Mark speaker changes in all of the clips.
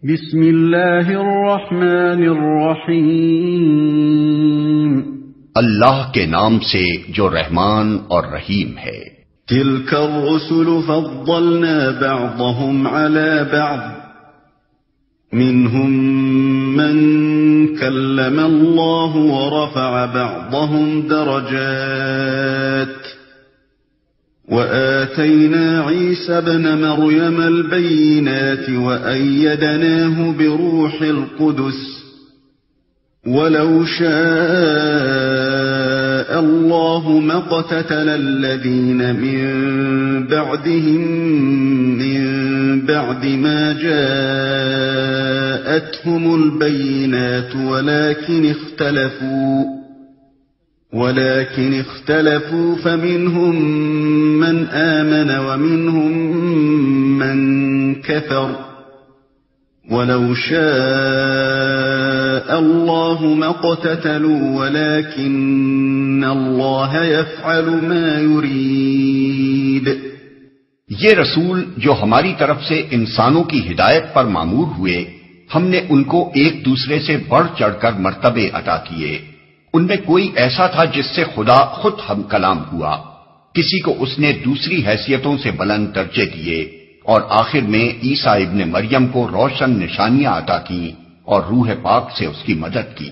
Speaker 1: بسم اللہ الرحمن الرحیم،
Speaker 2: اللہ کے نام سے جو رحمان اور رحیم ہے۔
Speaker 1: تلک الرسل فضلنا بعضهم على بعض منهم من كلم الله ورفع بعضهم درجات وآتينا عيسى ابن مريم البينات وأيدناه بروح القدس ولو شاء الله ما اقتتل الذين من بعدهم من بعد ما جاءتهم البينات ولكن اختلفوا فمنهم من آمن ومنهم من كفر ولو شاء الله ما اقتتلوا ولكن الله يفعل ما يريد۔
Speaker 2: یہ رسول جو ہماری طرف سے انسانوں کی ہدایت پر مامور ہوئے، ہم نے ان کو ایک دوسرے سے بڑھ چڑھ کر مرتبے عطا کیے۔ ان میں کوئی ایسا تھا جس سے خدا خود ہم کلام ہوا، کسی کو اس نے دوسری حیثیتوں سے بلند درجے دیے، اور آخر میں عیسیٰ ابن مریم کو روشن نشانیاں عطا کی اور روح پاک سے اس کی مدد کی۔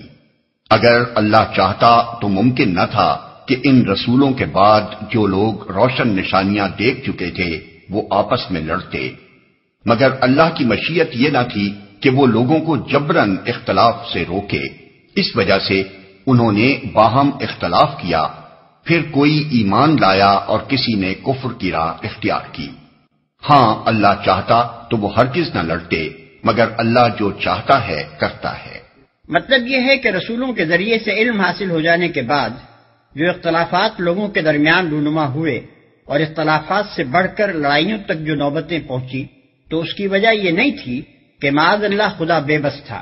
Speaker 2: اگر اللہ چاہتا تو ممکن نہ تھا کہ ان رسولوں کے بعد جو لوگ روشن نشانیاں دیکھ چکے تھے وہ آپس میں لڑتے، مگر اللہ کی مشیت یہ نہ تھی کہ وہ لوگوں کو جبراً اختلاف سے روکے، اس وجہ سے انہوں نے باہم اختلاف کیا، پھر کوئی ایمان لایا اور کسی نے کفر کی راہ اختیار کی۔ ہاں اللہ چاہتا تو وہ ہرگز نہ لڑتے، مگر اللہ جو چاہتا ہے کرتا ہے۔
Speaker 3: مطلب یہ ہے کہ رسولوں کے ذریعے سے علم حاصل ہو جانے کے بعد جو اختلافات لوگوں کے درمیان رونما ہوئے اور اختلافات سے بڑھ کر لڑائیوں تک جو نوبتیں پہنچی، تو اس کی وجہ یہ نہیں تھی کہ معاذ اللہ خدا بے بس تھا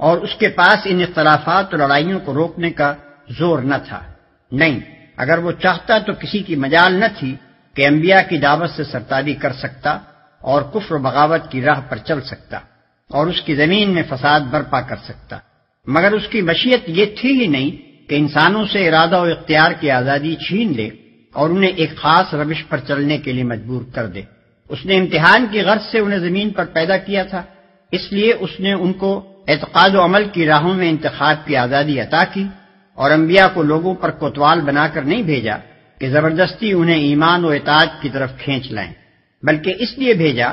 Speaker 3: اور اس کے پاس ان اختلافات اور لڑائیوں کو روکنے کا زور نہ تھا۔ نہیں، اگر وہ چاہتا تو کسی کی مجال نہ تھی کہ انبیاء کی دعوت سے سرتابی کر سکتا اور کفر و بغاوت کی راہ پر چل سکتا اور اس کی زمین میں فساد برپا کر سکتا، مگر اس کی مشیت یہ تھی ہی نہیں کہ انسانوں سے ارادہ و اختیار کی آزادی چھین لے اور انہیں ایک خاص روش پر چلنے کے لیے مجبور کر دے۔ اس نے امتحان کی غرض سے انہیں زمین پر پیدا کیا تھا، اس لیے اس نے ان کو اعتقاد و عمل کی راہوں میں انتخاب کی آزادی عطا کی اور انبیاء کو لوگوں پر کوتوال بنا کر نہیں بھیجا کہ زبردستی انہیں ایمان و اطاعت کی طرف کھینچ لائیں، بلکہ اس لیے بھیجا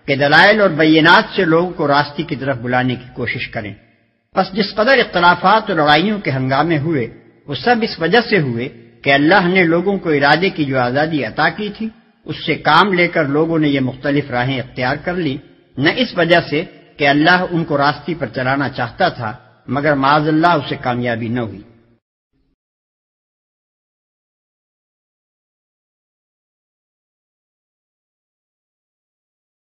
Speaker 3: کہ دلائل اور بینات سے لوگوں کو راستے کی طرف بلانے کی کوشش کریں۔ پس جس قدر اختلافات اور لڑائیوں کے ہنگامے ہوئے وہ سب اس وجہ سے ہوئے کہ اللہ نے لوگوں کو ارادے کی جو آزادی عطا کی تھی اس سے کام لے کر لوگوں نے یہ مختلف راہیں اختیار کر لی، نہ اس وجہ سے کہ اللہ ان کو راستے پر چلانا چاہتا تھا، مگر معاذ اللہ اسے کامیابی نہ ہوئی۔